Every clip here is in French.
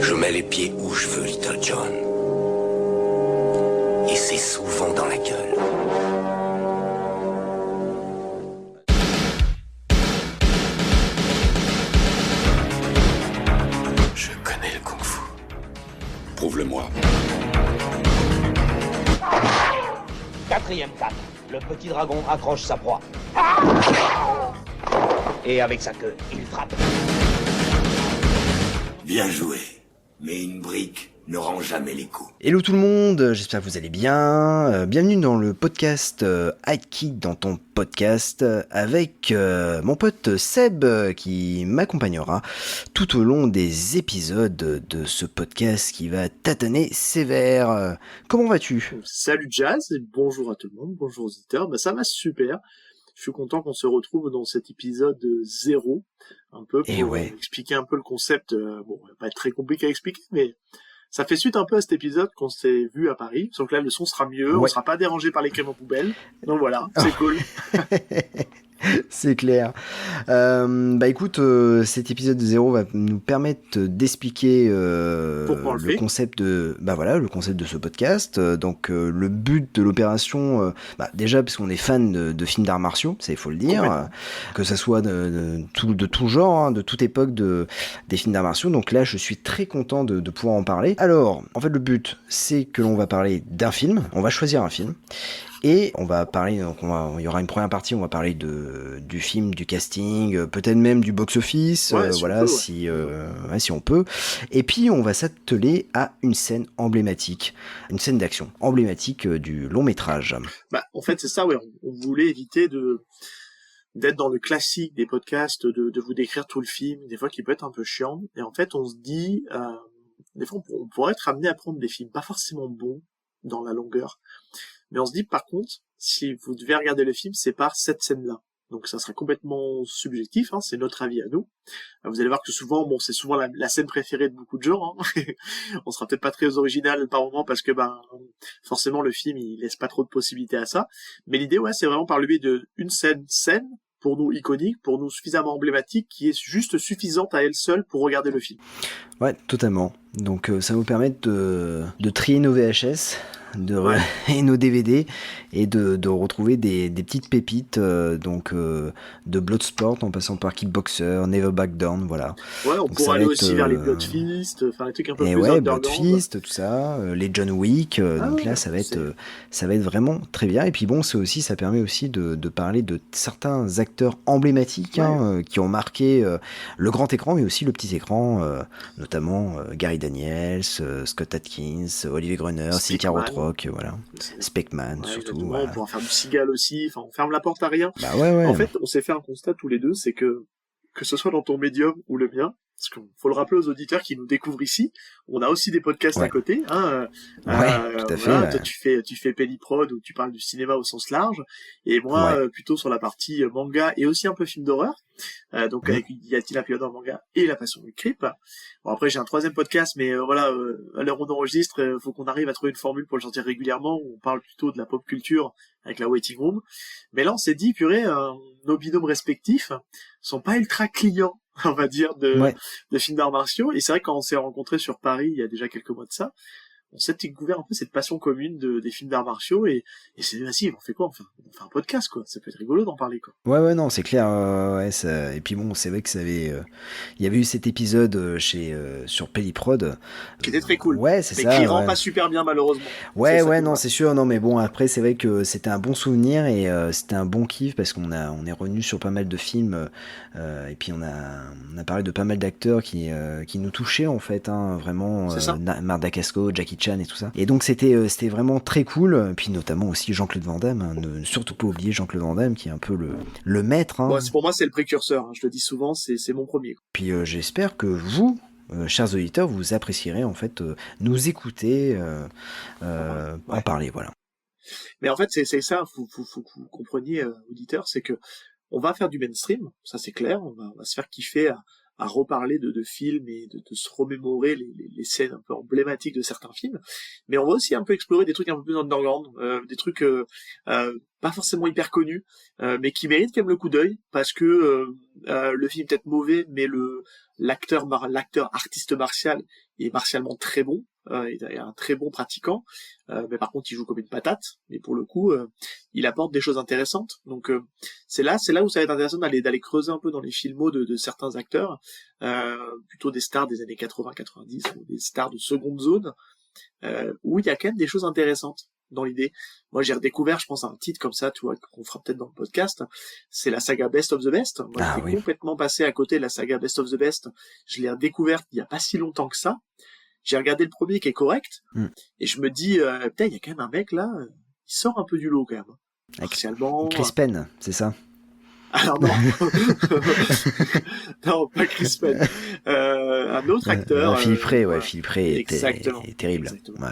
Je mets les pieds où je veux, Little John. Et c'est souvent dans la gueule. Je connais le kung-fu. Prouve-le-moi. Quatrième canne. Le petit dragon accroche sa proie. Et avec sa queue, il frappe. Bien joué. Mais une brique ne rend jamais les coups. Hello tout le monde, j'espère que vous allez bien. Bienvenue dans le podcast Hidekick dans ton podcast avec mon pote Seb qui m'accompagnera tout au long des épisodes de ce podcast qui va tataner sévère. Comment vas-tu ? Salut Jazz, et bonjour à tout le monde, bonjour aux auditeurs, ça va super. Je suis content qu'on se retrouve dans cet épisode 0, un peu pour expliquer un peu le concept. Bon, ça va pas être très compliqué à expliquer, mais ça fait suite un peu à cet épisode qu'on s'est vu à Paris, sauf que là le son sera mieux, on sera pas dérangé par les camions poubelles, donc voilà, c'est cool. C'est clair. Écoute, cet épisode 0 va nous permettre d'expliquer le concept de le concept de ce podcast. Donc le but de l'opération, déjà parce qu'on est fan de films d'arts martiaux, ça il faut le dire, que ça soit de tout genre, hein, de toute époque des films d'arts martiaux. Donc là, je suis très content de pouvoir en parler. Alors, en fait, le but, c'est que l'on va parler d'un film. On va choisir un film. Et on va parler, il y aura une première partie, on va parler du film, du casting, peut-être même du box-office, si on peut. Et puis on va s'atteler à une scène emblématique, une scène d'action emblématique du long métrage. En fait, c'est ça, on voulait éviter d'être dans le classique des podcasts, de vous décrire tout le film, des fois qui peut être un peu chiant. Et en fait, on se dit, des fois on pourrait être amené à prendre des films pas forcément bons dans la longueur. Mais on se dit, par contre, si vous devez regarder le film, c'est par cette scène-là. Donc ça sera complètement subjectif, hein, c'est notre avis à nous. Vous allez voir que souvent, c'est souvent la scène préférée de beaucoup de gens. Hein. On sera peut-être pas très original par moment parce que forcément le film il laisse pas trop de possibilités à ça. Mais l'idée, c'est vraiment par le biais d'une scène pour nous iconique, pour nous suffisamment emblématique, qui est juste suffisante à elle seule pour regarder le film. Ouais, totalement. Donc ça va nous permettre de trier nos VHS. Et nos DVD et de retrouver des petites pépites de Bloodsport en passant par Kickboxer, Never Back Down, voilà. Ouais, on pourrait aller aussi vers les Bloodfist, faire des trucs un peu plus underground. Bloodfist, tout ça, les John Wick, donc là ça va être vraiment très bien. Et puis bon, ça permet aussi de parler de certains acteurs emblématiques qui ont marqué le grand écran mais aussi le petit écran, notamment Gary Daniels, Scott Adkins, Olivier Gruner, Cynthia Rothrock. Voilà. Speckman, surtout. On pourra faire du Seagal aussi. Enfin, on ferme la porte à rien. En fait, on s'est fait un constat tous les deux, c'est que ce soit dans ton médium ou le mien, parce qu'il faut le rappeler aux auditeurs qui nous découvrent ici, on a aussi des podcasts à côté. Hein, tout à fait. Toi, tu fais Pelliprod où tu parles du cinéma au sens large, et moi plutôt sur la partie manga et aussi un peu film d'horreur. Avec Yatina Pilote en manga et La Passion du Crip. Bon, après j'ai un troisième podcast, mais à l'heure où on enregistre, faut qu'on arrive à trouver une formule pour le sortir régulièrement où on parle plutôt de la pop culture avec la waiting room. Mais là on s'est dit, purée, nos binômes respectifs sont pas ultra clients, on va dire, de films d'arts martiaux. Et c'est vrai que quand on s'est rencontrés sur Paris il y a déjà quelques mois de ça, on s'est découvert un peu cette passion commune des films d'arts martiaux et c'est vas-y, on fait quoi, on fait un podcast, quoi. Ça peut être rigolo d'en parler, quoi. Non, c'est clair. Et puis bon, c'est vrai que il y avait eu cet épisode sur Pelliprod qui était très cool. Ouais, c'est mais ça. Qui rend pas super bien, malheureusement. C'est sûr. Non, mais bon, après, c'est vrai que c'était un bon souvenir et c'était un bon kiff parce on est revenu sur pas mal de films et puis on a parlé de pas mal d'acteurs qui nous touchaient en fait, hein, vraiment. Marc Dacascos, Jackie Chan et tout ça. Et donc c'était vraiment très cool. Puis notamment aussi Jean-Claude Van Damme. Hein, ne surtout pas oublier Jean-Claude Van Damme qui est un peu le maître. Hein. Pour moi c'est le précurseur. Hein, je le dis souvent, c'est mon premier. Puis j'espère que vous, chers auditeurs, vous apprécierez en fait nous écouter en parler. Voilà. Mais en fait c'est ça. Faut que vous compreniez, auditeurs, c'est que on va faire du mainstream. Ça c'est clair. On va se faire kiffer à reparler de films et de se remémorer les scènes un peu emblématiques de certains films. Mais on va aussi un peu explorer des trucs un peu plus underground, des trucs pas forcément hyper connus, mais qui méritent quand même le coup d'œil, parce que le film est peut-être mauvais, mais l'acteur artiste martial est martialement très bon, il est un très bon pratiquant, mais par contre il joue comme une patate, mais pour le coup il apporte des choses intéressantes. Donc c'est là où ça va être intéressant d'aller creuser un peu dans les filmos de certains acteurs, plutôt des stars des années 80-90 ou des stars de seconde zone, où il y a quand même des choses intéressantes dans l'idée. Moi, j'ai redécouvert, je pense, un titre comme ça, tu vois, qu'on fera peut-être dans le podcast. C'est la saga Best of the Best. Moi, j'étais complètement passé à côté de la saga Best of the Best. Je l'ai redécouverte il y a pas si longtemps que ça. J'ai regardé le premier qui est correct, et je me dis, putain, il y a quand même un mec là, il sort un peu du lot quand même. Martialement. Chris Penn, c'est ça? Alors non, non, pas Chris Penn. Un autre acteur. Philippe Ray, Philippe Ray est terrible. Ouais.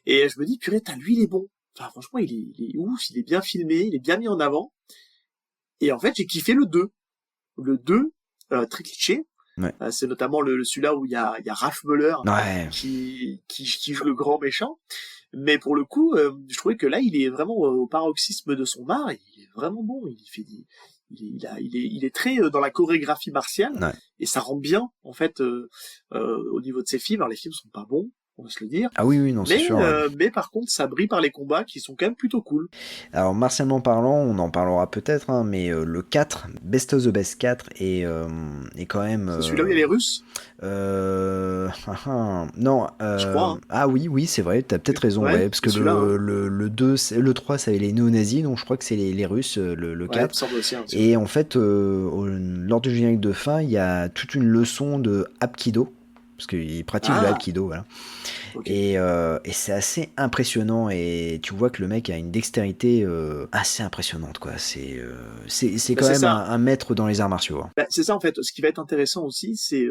Et je me dis, purée, lui, il est bon. Enfin, franchement, il est ouf, il est bien filmé, il est bien mis en avant. Et en fait, j'ai kiffé le 2. Le 2, très cliché. Ouais. C'est notamment celui-là où il y a Ralph Muller qui joue le grand méchant. Mais pour le coup, je trouvais que là, il est vraiment au paroxysme de son art. Il est vraiment bon. Il est très dans la chorégraphie martiale, et ça rend bien en fait au niveau de ses films. Alors les films sont pas bons, on va se le dire. Ah oui, non, c'est sûr. Mais par contre, ça brille par les combats qui sont quand même plutôt cool. Alors, martialement parlant, on en parlera peut-être, hein, mais le 4, Best of the Best 4, est quand même... C'est celui-là où il y a les Russes non. Je crois. Ah oui, c'est vrai, t'as peut-être raison, parce que le 2, le 3, ça avait les néo-nazis, donc je crois que c'est les Russes, le 4. Ça semble aussi, et en fait, lors du générique de fin, il y a toute une leçon de Hapkido, parce qu'il pratique le Hapkido, voilà. Okay. Et c'est assez impressionnant, et tu vois que le mec a une dextérité assez impressionnante, quoi. C'est quand même un maître dans les arts martiaux. Hein. Bah, c'est ça en fait. Ce qui va être intéressant aussi, c'est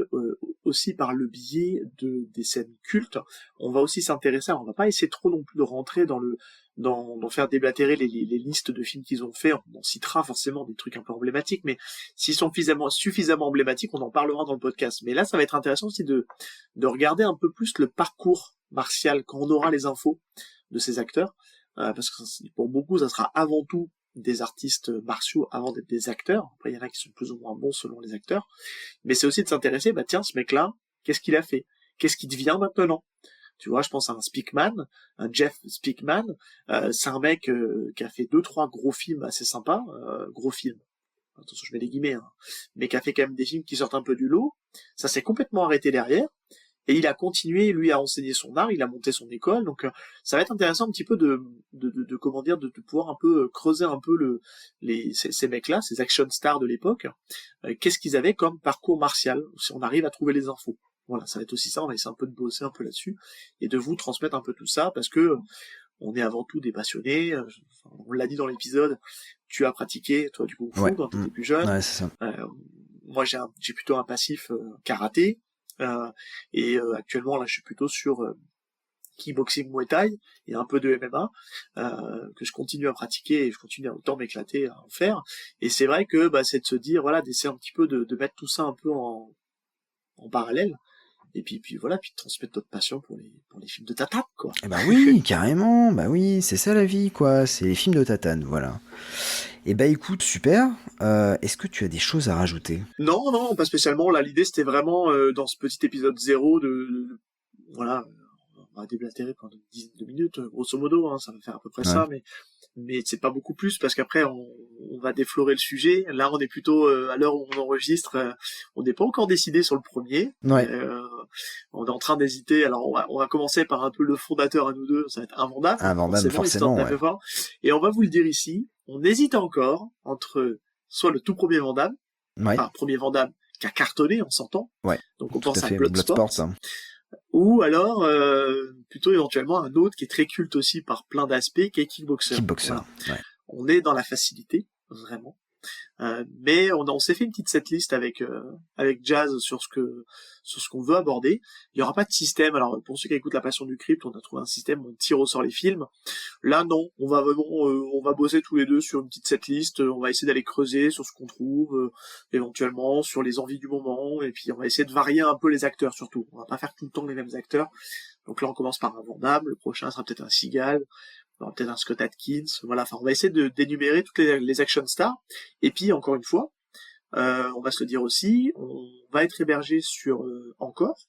aussi par le biais des scènes cultes, on va aussi s'intéresser. On va pas essayer trop non plus de rentrer dans faire déblatérer les listes de films qu'ils ont fait. On citera forcément des trucs un peu emblématiques, mais s'ils sont suffisamment emblématiques, on en parlera dans le podcast. Mais là, ça va être intéressant aussi de regarder un peu plus le parcours martial quand on aura les infos de ces acteurs, parce que pour beaucoup, ça sera avant tout des artistes martiaux avant d'être des acteurs. Après, il y en a qui sont plus ou moins bons selon les acteurs. Mais c'est aussi de s'intéresser, tiens, ce mec-là, qu'est-ce qu'il a fait? Qu'est-ce qu'il devient maintenant? Tu vois, je pense à un Jeff Speakman, c'est un mec qui a fait 2-3 gros films assez sympas, gros films, attention je mets des guillemets, mais qui a fait quand même des films qui sortent un peu du lot. Ça s'est complètement arrêté derrière, et il a continué, lui, à enseigner son art, il a monté son école, donc ça va être intéressant un petit peu de pouvoir un peu creuser un peu ces mecs-là, ces action stars de l'époque, qu'est-ce qu'ils avaient comme parcours martial, si on arrive à trouver les infos. Voilà, ça va être aussi ça, on va essayer un peu de bosser un peu là-dessus, et de vous transmettre un peu tout ça, parce que on est avant tout des passionnés, on l'a dit dans l'épisode, tu as pratiqué, toi, du kung fu quand tu étais plus jeune. Ouais, c'est ça. Moi, j'ai plutôt un passif karaté, et actuellement, là, je suis plutôt sur kickboxing, muay thai, et un peu de MMA, que je continue à pratiquer, et je continue à autant m'éclater à en faire, et c'est vrai que c'est de se dire, voilà, d'essayer un petit peu de mettre tout ça un peu en parallèle, et puis voilà, puis de transmettre notre passion pour les films de tatane, quoi. Eh oui, carrément, oui, c'est ça la vie, quoi, c'est les films de tatane, voilà. Et écoute, super, est-ce que tu as des choses à rajouter? Non, pas spécialement, là, l'idée c'était vraiment, dans ce petit épisode 0, voilà, on va déblatérer pendant une dizaine de minutes, grosso modo, ça va faire à peu près ça, mais c'est pas beaucoup plus, parce qu'après on va déflorer le sujet. Là on est plutôt à l'heure où on enregistre, on n'est pas encore décidé sur le premier. On est en train d'hésiter. Alors on va commencer par un peu le fondateur à nous deux, ça va être Invendable forcément, et on va vous le dire ici, on hésite encore entre soit le tout premier Van Damme, premier Van Damme qui a cartonné, on s'entend, donc on pense à Bloodsport, ou alors plutôt éventuellement un autre qui est très culte aussi par plein d'aspects, qui est Kickboxer. Voilà. On est dans la facilité, vraiment. Mais on s'est fait une petite setlist avec Jazz sur ce qu'on veut aborder. Il y aura pas de système. Alors pour ceux qui écoutent La Passion du Crypt, on a trouvé un système où on tire au sort les films. Là non, on va vraiment on va bosser tous les deux sur une petite setlist. On va essayer d'aller creuser sur ce qu'on trouve, éventuellement sur les envies du moment, et puis on va essayer de varier un peu les acteurs surtout. On va pas faire tout le temps les mêmes acteurs. Donc là on commence par un Van Damme, le prochain sera peut-être un Seagal, peut-être un Scott Adkins, voilà, enfin on va essayer d'énumérer toutes les action stars, et puis encore une fois, on va se le dire aussi, on va être hébergé sur Encore,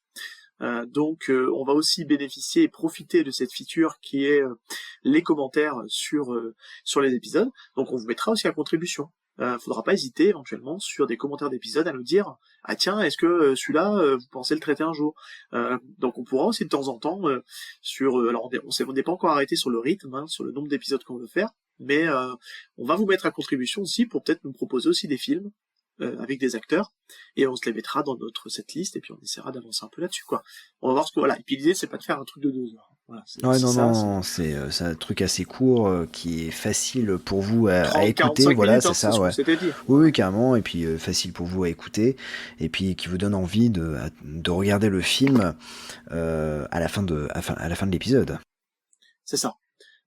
donc on va aussi bénéficier et profiter de cette feature qui est les commentaires sur les épisodes, donc on vous mettra aussi à contribution. Faudra pas hésiter éventuellement sur des commentaires d'épisodes à nous dire ah tiens est-ce que celui-là vous pensez le traiter un jour, donc on pourra aussi de temps en temps alors on n'est pas encore arrêté sur le rythme, hein, sur le nombre d'épisodes qu'on veut faire, mais on va vous mettre à contribution aussi pour peut-être nous proposer aussi des films avec des acteurs, et on se les mettra dans notre setlist, et puis on essaiera d'avancer un peu là-dessus, quoi. On va voir ce que, voilà. Et puis l'idée, c'est pas de faire un truc de 2 heures. Voilà, c'est un truc assez court qui est facile pour vous à écouter, voilà, minutes, c'est ça, ouais. Oui, carrément, et puis facile pour vous à écouter, et puis qui vous donne envie de regarder le film à la fin de l'épisode. C'est ça.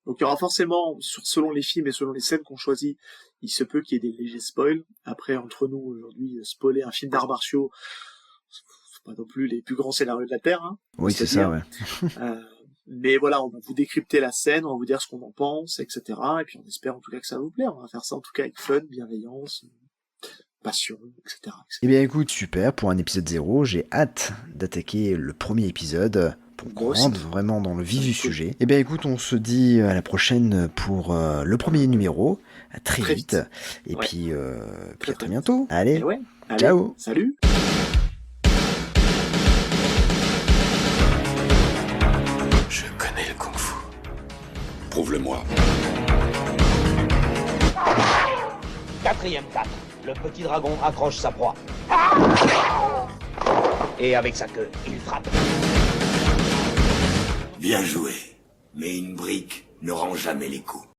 Donc il y aura forcément, selon les films et selon les scènes qu'on choisit, il se peut qu'il y ait des légers spoils. Après, entre nous, aujourd'hui, spoiler un film d'arts martiaux, c'est pas non plus les plus grands scénarios de la Terre, hein. Oui, c'est ça, ouais. Mais voilà, on va vous décrypter la scène, on va vous dire ce qu'on en pense, etc. Et puis on espère en tout cas que ça vous plaît. On va faire ça en tout cas avec fun, bienveillance, passion, etc. Eh bien écoute, super, pour un épisode 0, j'ai hâte d'attaquer le premier épisode pour qu'on rentre vraiment dans le vif du sujet. Eh bien écoute, on se dit à la prochaine pour le premier numéro, à très vite. Et puis à très bientôt. Allez, ciao. Salut. Je connais le kung-fu. Prouve-le-moi. 4e 4. Le petit dragon accroche sa proie. Et avec sa queue, il frappe. Bien joué. Mais une brique ne rend jamais les coups.